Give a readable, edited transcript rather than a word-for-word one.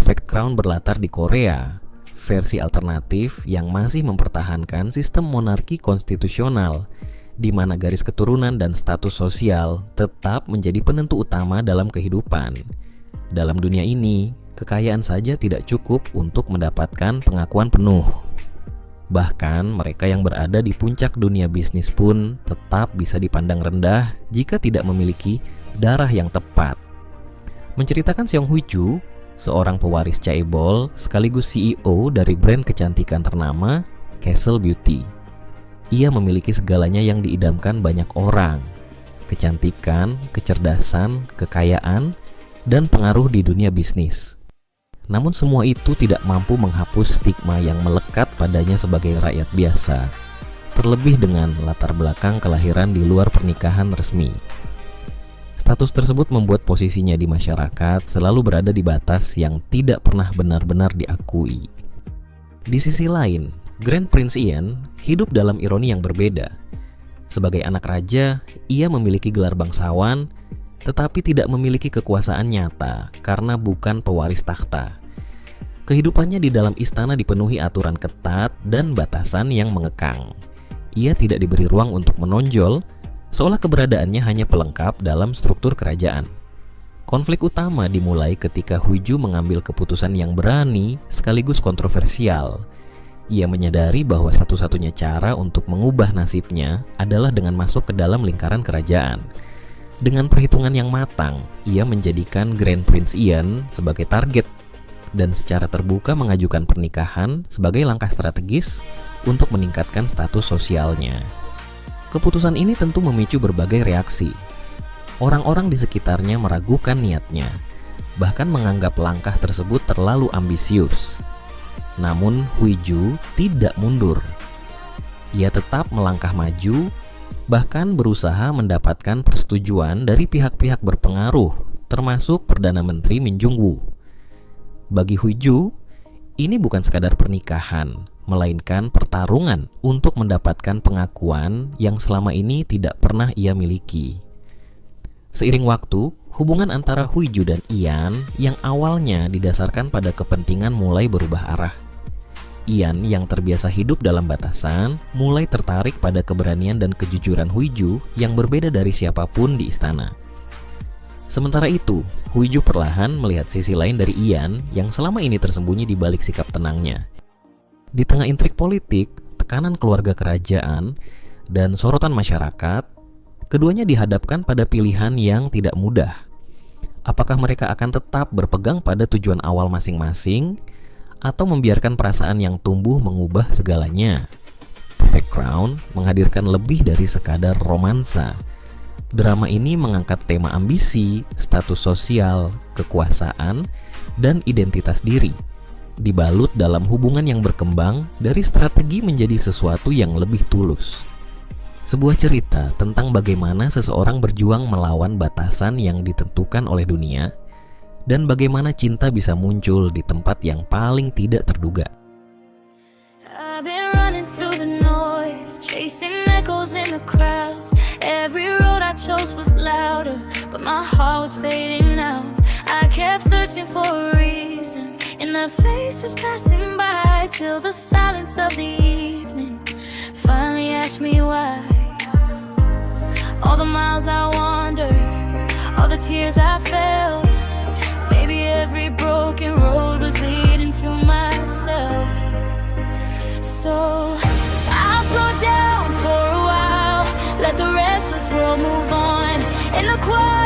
Perfect Crown berlatar di Korea, versi alternatif yang masih mempertahankan sistem monarki konstitusional, di mana garis keturunan dan status sosial tetap menjadi penentu utama dalam kehidupan. Dalam dunia ini, kekayaan saja tidak cukup untuk mendapatkan pengakuan penuh. Bahkan mereka yang berada di puncak dunia bisnis pun tetap bisa dipandang rendah jika tidak memiliki darah yang tepat. Menceritakan Seong Hui-ju, seorang pewaris chaebol sekaligus CEO dari brand kecantikan ternama Castle Beauty. Ia memiliki segalanya yang diidamkan banyak orang: kecantikan, kecerdasan, kekayaan, dan pengaruh di dunia bisnis. Namun semua itu tidak mampu menghapus stigma yang melekat padanya sebagai rakyat biasa, terlebih dengan latar belakang kelahiran di luar pernikahan resmi. Status tersebut membuat posisinya di masyarakat selalu berada di batas yang tidak pernah benar-benar diakui. Di sisi lain, Grand Prince Ian hidup dalam ironi yang berbeda. Sebagai anak raja, ia memiliki gelar bangsawan, tetapi tidak memiliki kekuasaan nyata karena bukan pewaris takhta. Kehidupannya di dalam istana dipenuhi aturan ketat dan batasan yang mengekang. Ia tidak diberi ruang untuk menonjol, seolah keberadaannya hanya pelengkap dalam struktur kerajaan. Konflik utama dimulai ketika Hui-ju mengambil keputusan yang berani sekaligus kontroversial. Ia menyadari bahwa satu-satunya cara untuk mengubah nasibnya adalah dengan masuk ke dalam lingkaran kerajaan. Dengan perhitungan yang matang, ia menjadikan Grand Prince Ian sebagai target dan secara terbuka mengajukan pernikahan sebagai langkah strategis untuk meningkatkan status sosialnya. Keputusan ini tentu memicu berbagai reaksi. Orang-orang di sekitarnya meragukan niatnya, bahkan menganggap langkah tersebut terlalu ambisius. Namun Hui-ju tidak mundur. Ia tetap melangkah maju, bahkan berusaha mendapatkan persetujuan dari pihak-pihak berpengaruh, termasuk Perdana Menteri Min Jung-woo. Bagi Hui-ju, ini bukan sekadar pernikahan, melainkan pertarungan untuk mendapatkan pengakuan yang selama ini tidak pernah ia miliki. Seiring waktu, hubungan antara Hui-ju dan Ian yang awalnya didasarkan pada kepentingan mulai berubah arah. Ian yang terbiasa hidup dalam batasan mulai tertarik pada keberanian dan kejujuran Hui-ju yang berbeda dari siapapun di istana. Sementara itu, Hui-ju perlahan melihat sisi lain dari Ian yang selama ini tersembunyi di balik sikap tenangnya. Di tengah intrik politik, tekanan keluarga kerajaan, dan sorotan masyarakat, keduanya dihadapkan pada pilihan yang tidak mudah. Apakah mereka akan tetap berpegang pada tujuan awal masing-masing, atau membiarkan perasaan yang tumbuh mengubah segalanya? Perfect Crown menghadirkan lebih dari sekadar romansa. Drama ini mengangkat tema ambisi, status sosial, kekuasaan, dan identitas diri, dibalut dalam hubungan yang berkembang dari strategi menjadi sesuatu yang lebih tulus. Sebuah cerita tentang bagaimana seseorang berjuang melawan batasan yang ditentukan oleh dunia, dan bagaimana cinta bisa muncul di tempat yang paling tidak terduga. I've been running through the noise, chasing echoes in the crowd. Every road I chose was louder, but my heart was fading now. I kept searching for a reason in the faces passing by, till the silence of the evening finally asked me why. All the miles I wandered, all the tears I felt, maybe every broken road was leading to myself. So I'll slow down for a while, let the restless world move on. In the quiet